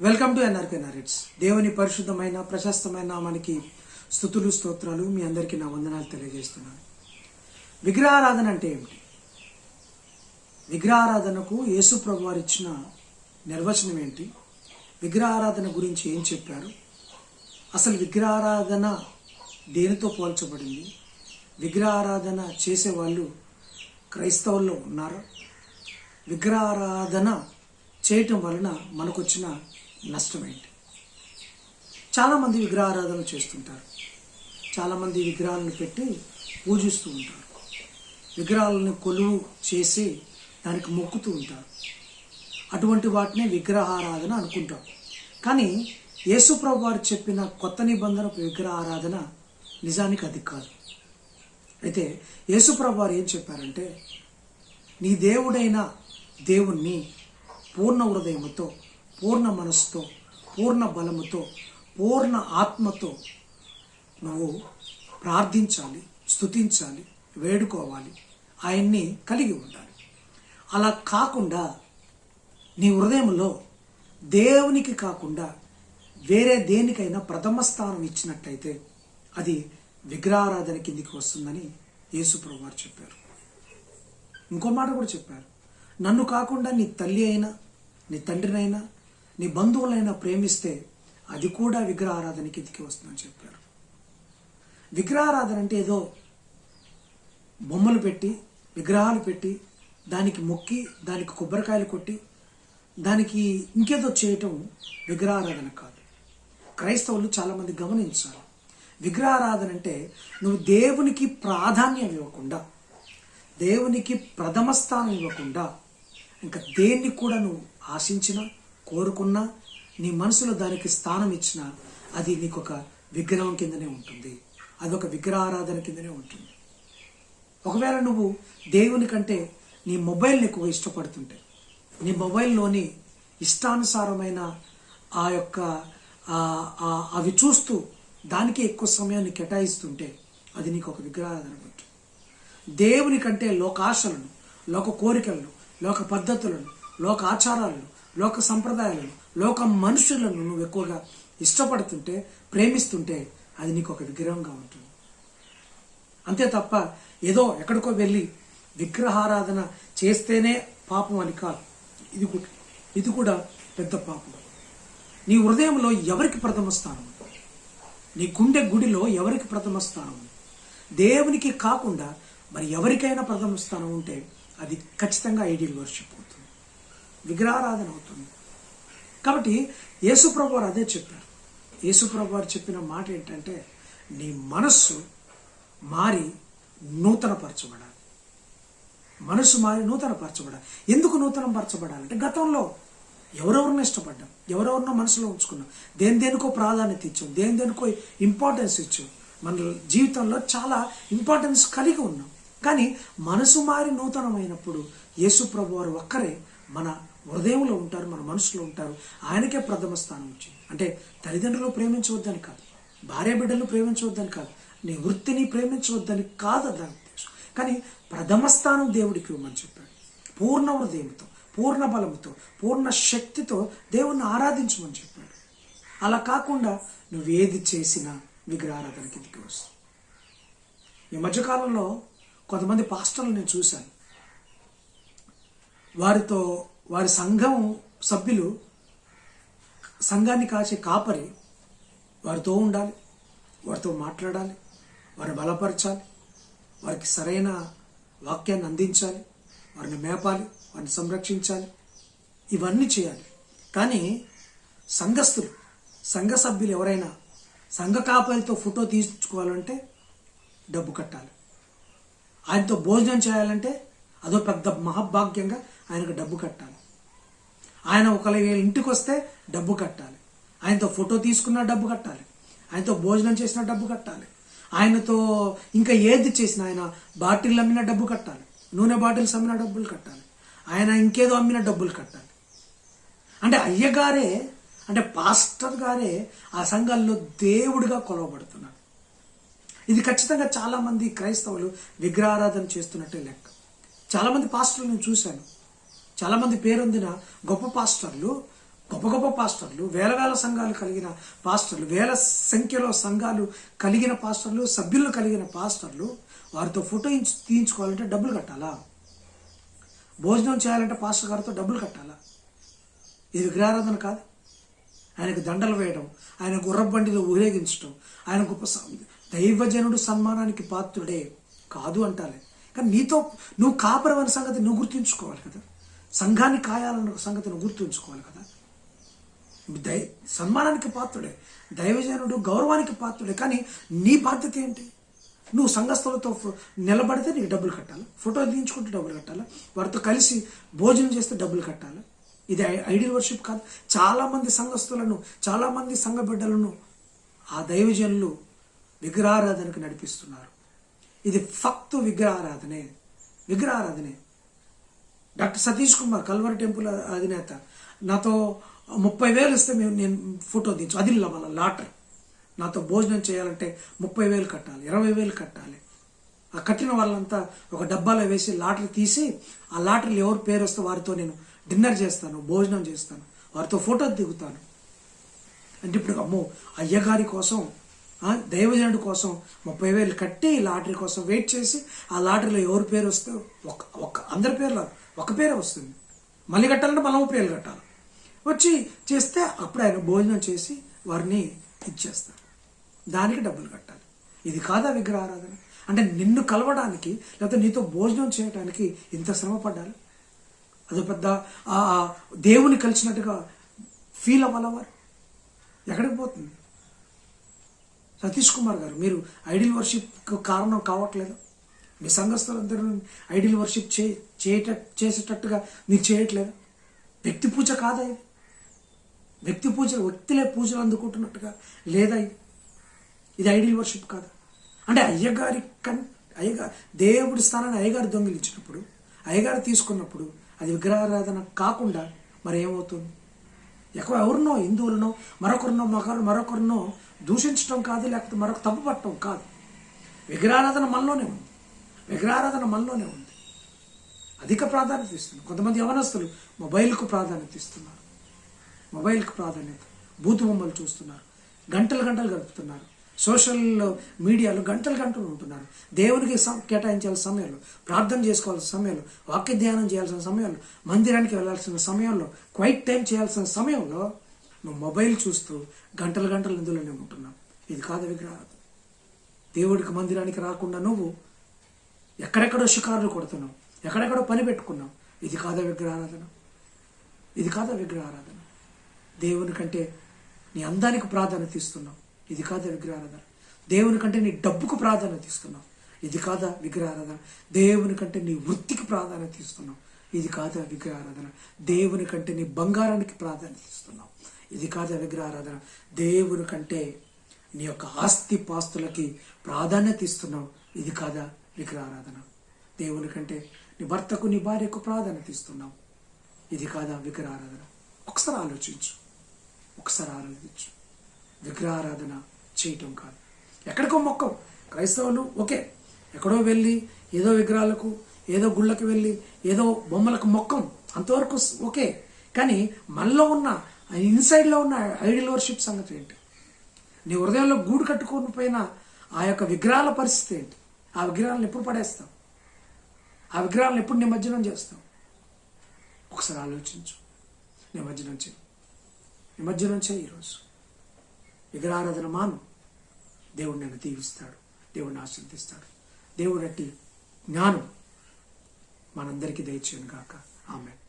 Welcome to NRK నారేట్స్. దేవుని పరిశుద్ధమైన ప్రశస్తమైన నామానికి స్తుతులు స్తోత్రాలు. మీ అందరికీ నా వందనాలు తెలియజేస్తున్నాను. విగ్రహారాధన అంటే ఏమిటి? విగ్రహారాధనకు యేసు ప్రభు వారు ఇచ్చిన నిర్వచనం ఏంటి? విగ్రహారాధన గురించి ఏం చెప్పారు? అసలు విగ్రహారాధన దేనితో పోల్చబడింది? విగ్రహారాధన చేసేవాళ్ళు క్రైస్తవుల్లో ఉన్నారా? విగ్రహారాధన చేయటం వలన మనకొచ్చిన నష్టం ఏంటి? చాలామంది విగ్రహారాధన చేస్తుంటారు. చాలామంది విగ్రహాలను పెట్టి పూజిస్తూ ఉంటారు. విగ్రహాలను కొలువు చేసి దానికి మొక్కుతూ ఉంటారు. అటువంటి వాటిని విగ్రహారాధన అనుకుంటాం. కానీ యేసు ప్రభు వారు చెప్పిన కొత్త నిబంధన విగ్రహారాధన నిజానికి అది కాదు. అయితే యేసు ప్రభు వారు ఏం చెప్పారంటే, నీ దేవుడైన దేవుణ్ణి పూర్ణ హృదయముతో, పూర్ణ మనస్సుతో, పూర్ణ బలముతో, పూర్ణ ఆత్మతో నువ్వు ప్రార్థించాలి, స్తుతించాలి, వేడుకోవాలి, ఆయన్ని కలిగి ఉండాలి. అలా కాకుండా నీ హృదయంలో దేవునికి కాకుండా వేరే దేనికైనా ప్రథమ స్థానం ఇచ్చినట్లయితే అది విగ్రహారాధన కిందికి వస్తుందని యేసు ప్రభు వారు చెప్పారు. ఇంకో మాట కూడా చెప్పారు, నన్ను కాకుండా నీ తల్లి అయినా, నీ తండ్రినైనా, నీ బంధువులైనా ప్రేమిస్తే అది కూడా విగ్రహారాధన కిందికి వస్తుందని చెప్పారు. విగ్రహారాధన అంటే ఏదో బొమ్మలు పెట్టి, విగ్రహాలు పెట్టి, దానికి మొక్కి, దానికి కొబ్బరికాయలు కొట్టి, దానికి ఇంకేదో చేయటం విగ్రహారాధన కాదు. క్రైస్తవులు చాలామంది గమనించాలి. విగ్రహారాధన అంటే నువ్వు దేవునికి ప్రాధాన్యం ఇవ్వకుండా, దేవునికి ప్రథమ స్థానం ఇవ్వకుండా, ఇంకా దేన్ని కూడా నువ్వు ఆశించినా, కోరుకున్నా, నీ మనసులో దానికి స్థానం ఇచ్చినా అది నీకు ఒక విగ్రహం కిందనే ఉంటుంది. అదొక విగ్రహారాధన కిందనే ఉంటుంది. ఒకవేళ నువ్వు దేవుని కంటే నీ మొబైల్ని ఎక్కువ ఇష్టపడుతుంటే, నీ మొబైల్లోని ఇష్టానుసారమైన ఆ యొక్క అవి చూస్తూ దానికి ఎక్కువ సమయాన్ని కేటాయిస్తుంటే అది నీకు ఒక విగ్రహారాధన ఉంటుంది. దేవుని కంటే లోకాశలను, లోక కోరికలను, లోక పద్ధతులను, లోక ఆచారాలను, లోక సంప్రదాయాలను, లోక మనుషులను నువ్వు ఎక్కువగా ఇష్టపడుతుంటే, ప్రేమిస్తుంటే అది నీకు ఒక విగ్రహంగా ఉంటుంది. అంతే తప్ప ఏదో ఎక్కడికో వెళ్ళి విగ్రహారాధన చేస్తేనే పాపం అని కాదు. ఇది కూడా పెద్ద పాపం. నీ హృదయంలో ఎవరికి ప్రథమ స్థానం? నీ గుండె గుడిలో ఎవరికి ప్రథమ స్థానం? దేవునికి కాకుండా మరి ఎవరికైనా ప్రథమ స్థానం ఉంటే అది ఖచ్చితంగా ఐడియల్ వర్షిప్ అవుతుంది, విగ్రహారాధన అవుతుంది. కాబట్టి యేసు ప్రభు వారు అదే చెప్పారు. యేసు ప్రభు వారు చెప్పిన మాట ఏంటంటే, నీ మనస్సు మారి నూతనపరచబడాలి. మనసు మారి నూతనపరచబడాలి. ఎందుకు నూతనపరచబడాలంటే, గతంలో ఎవరెవరినో ఇష్టపడ్డాం, ఎవరెవరినో మనసులో ఉంచుకున్నాం, దేనికో ప్రాధాన్యత ఇచ్చాం, దేనికో ఇంపార్టెన్స్ ఇచ్చాం. మన జీవితంలో చాలా ఇంపార్టెన్స్ కలిగి ఉన్నాం. కానీ మనసు మారి నూతనమైనప్పుడు యేసు ప్రభు వారు ఒక్కరే మన హృదయంలో ఉంటారు, మన మనసులో ఉంటారు. ఆయనకే ప్రథమ స్థానం వచ్చింది. అంటే తల్లిదండ్రులు ప్రేమించవద్దని కాదు, భార్య బిడ్డలు ప్రేమించవద్దని కాదు, నీ వృత్తిని ప్రేమించవద్దని కాదు దాని ఉద్దేశం. కానీ ప్రథమ స్థానం దేవుడికి ఇవ్వమని చెప్పాడు. పూర్ణ హృదయంతో, పూర్ణ బలంతో, పూర్ణ శక్తితో దేవుణ్ణి ఆరాధించమని చెప్పాడు. అలా కాకుండా నువ్వు ఏది చేసినా విగ్రహారాధన కిందకి వస్తావు. ఈ మధ్యకాలంలో కొంతమంది పాస్టర్లు నేను చూశాను. వారి సంఘం సభ్యులు, సంఘాన్ని కాచే కాపరి వారితో ఉండాలి, వారితో మాట్లాడాలి, వారిని బలపరచాలి, వారికి సరైన వాక్యాన్ని అందించాలి, వారిని మేపాలి, వారిని సంరక్షించాలి, ఇవన్నీ చేయాలి. కానీ సంఘస్థులు, సంఘ సభ్యులు ఎవరైనా సంఘ కాపరితో ఫోటో తీసుకోవాలంటే డబ్బు కట్టాలి. ఆయనతో భోజనం చేయాలంటే అదో పెద్ద మహాభాగ్యంగా ఆయనకు డబ్బు కట్టాలి. ఆయన ఒకవేళ ఇంటికి వస్తే డబ్బు కట్టాలి. ఆయనతో ఫోటో తీసుకున్నా డబ్బు కట్టాలి. ఆయనతో భోజనం చేసినా డబ్బు కట్టాలి. ఆయనతో ఇంకా ఏది చేసినా, ఆయన బాటిల్ అమ్మినా డబ్బు కట్టాలి, నూనె బాటిల్స్ అమ్మినా డబ్బులు కట్టాలి, ఆయన ఇంకేదో అమ్మినా డబ్బులు కట్టాలి. అంటే అయ్యగారే, అంటే పాస్టర్ గారే ఆ సంఘాల్లో దేవుడిగా కొలవబడుతున్నారు. ఇది ఖచ్చితంగా చాలామంది క్రైస్తవులు విగ్రహారాధన చేస్తున్నట్టే లెక్క. చాలామంది పాస్టర్లు నేను చూశాను. చాలామంది పేరొందిన గొప్ప పాస్టర్లు గొప్ప గొప్ప పాస్టర్లు, వేల వేల సంఘాలు కలిగిన పాస్టర్లు, వేల సంఖ్యలో సంఘాలు కలిగిన పాస్టర్లు, సభ్యులు కలిగిన పాస్టర్లు వారితో ఫోటో తీయించుకోవాలంటే డబ్బులు కట్టాలా? భోజనం చేయాలంటే పాస్టర్ గారితో డబ్బులు కట్టాలా? ఇది విగ్రహారాధన కాదు. ఆయనకు దండలు వేయడం, ఆయన గుర్రబండిలో ఊరేగించడం, ఆయన గొప్ప దైవజనుడు సన్మానానికి పాత్రుడే కాదు అంటాలే. కానీ నీతో నువ్వు కాపరవని సంగతి నువ్వు గుర్తుంచుకోవాలి కదా. సంఘాన్ని కాయాలన్న సంగతి నువ్వు గుర్తుంచుకోవాలి కదా. సన్మానానికి పాత్రుడే, దైవజనుడు గౌరవానికి పాత్రుడే. కానీ నీ బాధ్యత ఏంటి? నువ్వు సంఘస్థులతో నిలబడితే నీకు డబ్బులు కట్టాలి, ఫోటో తీయించుకుంటే డబ్బులు కట్టాలి, వారితో కలిసి భోజనం చేస్తే డబ్బులు కట్టాలి. ఇది ఐడియల్ వర్షిప్ కాదు. చాలామంది సంఘస్థులను, చాలామంది సంఘ బిడ్డలను ఆ దైవజనులు విగ్రహారాధనకు నడిపిస్తున్నారు. ఇది ఫక్తు విగ్రహారాధనే. Doctor Satish Kumar Calvary temple అధినేత నాతో 30,000 ఇస్తే నేను ఫోటో తీయించు, అది లాటరీ. నాతో భోజనం చేయాలంటే 30,000 కట్టాలి, 20,000 కట్టాలి. ఆ కట్టిన వాళ్ళంతా ఒక డబ్బాలో వేసి లాటరీ తీసి, ఆ లాటరీలో ఎవరు పేరు వస్తే వారితో నేను డిన్నర్ చేస్తాను, భోజనం చేస్తాను, వారితో ఫోటో దిగుతాను. అంటే ఇప్పుడు అమ్మో, అయ్యగారి కోసం, దైవజనుడి కోసం 30,000 కట్టి లాటరీ కోసం వెయిట్ చేసి, ఆ లాటరీలో ఎవరి పేరు వస్తే అందరి పేర్లు ఒక పేరే వస్తుంది. మళ్ళీ కట్టాలంటే మళ్ళీ పేర్లు కట్టాలి. వచ్చి చేస్తే అప్పుడు ఆయన భోజనం చేసి వారిని ఇచ్చేస్తారు. దానికి డబ్బులు కట్టాలి. ఇది కాదా విగ్రహారాధన? అంటే నిన్ను కలవడానికి లేకపోతే నీతో భోజనం చేయడానికి ఇంత శ్రమ పడ్డాలి? అదో పెద్ద దేవుని కలిసినట్టుగా ఫీల్ అవ్వాలి వారు. ఎక్కడికి పోతుంది? సతీష్ కుమార్ గారు, మీరు ఐడియల్ వర్షిప్కు కారణం కావట్లేదు. మీ సంఘస్థులందరూ ఐడియల్ వర్షిప్ చేసేటట్టుగా మీరు చేయట్లేదు. వ్యక్తి పూజ కాదా ఇది? వ్యక్తులే పూజలు అందుకుంటున్నట్టుగా లేదా ఇది ఐడియల్ వర్షిప్ కాదా? అంటే అయ్యగారు దేవుడి స్థానాన్ని అయ్యగారు దొంగిలించినప్పుడు, అయ్యగారు తీసుకున్నప్పుడు అది విగ్రహారాధన కాకుండా మరి ఏమవుతుంది? ఎవరినో హిందువులనో మరొకరినో దూషించడం కాదు, లేకపోతే మరొక తప్పు పట్టడం కాదు. విగ్రహారాధన మనలోనే ఉంది. అధిక ప్రాధాన్యత ఇస్తుంది. కొంతమంది యవనస్తులు మొబైల్కు ప్రాధాన్యత ఇస్తున్నారు. బూతు బొమ్మలు చూస్తున్నారు, గంటలు గడుపుతున్నారు. సోషల్ మీడియాలో గంటలు ఉంటున్నారు. దేవునికి కేటాయించాల్సిన సమయంలో, ప్రార్థన చేసుకోవాల్సిన సమయంలో, వాక్య ధ్యానం చేయాల్సిన సమయంలో, మందిరానికి వెళ్ళాల్సిన సమయంలో, క్వైట్ టైం చేయాల్సిన సమయంలో నువ్వు మొబైల్ చూస్తూ గంటలు ఇందులోనే ఉంటున్నావు. ఇది కాదు విగ్రహారాధన. దేవుడికి మందిరానికి రాకుండా నువ్వు ఎక్కడెక్కడో షికారులు కొడుతున్నావు, ఎక్కడెక్కడో పని పెట్టుకున్నావు. ఇది కాదా విగ్రహారాధన? దేవుని కంటే నీ అందానికి ప్రాధాన్యత ఇస్తున్నావు. ఇది కాదా విగ్రహారాధన? దేవుని కంటే నీ డబ్బుకు ప్రాధాన్యత ఇస్తున్నావు. ఇది కాదా విగ్రహారాధన? దేవుని కంటే నీ వృత్తికి ప్రాధాన్యత ఇస్తున్నావు. ఇది కాదా విగ్రహారాధన? దేవుని కంటే నీ బంగారానికి ప్రాధాన్యత ఇస్తున్నావు. ఇది కాదా విగ్రహారాధన? దేవుని కంటే నీ యొక్క ఆస్తి పాస్తులకి ప్రాధాన్యత ఇస్తున్నావు. ఇది కాదా విగ్రహారాధన? దేవుని కంటే నీ భర్తకు, నీ భార్యకు ప్రాధాన్యత ఇస్తున్నావు. ఇది కాదా విగ్రహారాధన? ఒకసారి ఆలోచించు. విగ్రహారాధన చేయటం కాదు. ఎక్కడికో మొక్కం. క్రైస్తవులు ఎక్కడో వెళ్ళి ఏదో విగ్రహాలకు, ఏదో గుళ్ళకి వెళ్ళి ఏదో బొమ్మలకు మొక్కం, అంతవరకు ఓకే. కానీ మనలో ఉన్న ఇన్సైడ్లో ఉన్న ఐడియల్ వర్షిప్ సంగతి ఏంటి? నీ హృదయంలో గూడు కట్టుకొని పోయిన ఆ యొక్క విగ్రహాల పరిస్థితి ఏంటి? ఆ విగ్రహాలను ఎప్పుడు పడేస్తావు? ఆ విగ్రహాలను ఎప్పుడు నిమజ్జనం చేస్తావు? ఒకసారి ఆలోచించు. నిమజ్జనం చేయి ఈరోజు. విగ్రహారాధన మాను. దేవుడు నన్ను దీవిస్తాడు, దేవుడిని ఆశీర్వదిస్తాడు. దేవుడు అట్టి జ్ఞానం మనందరికీ దయచేయను గాక. ఆమేన్.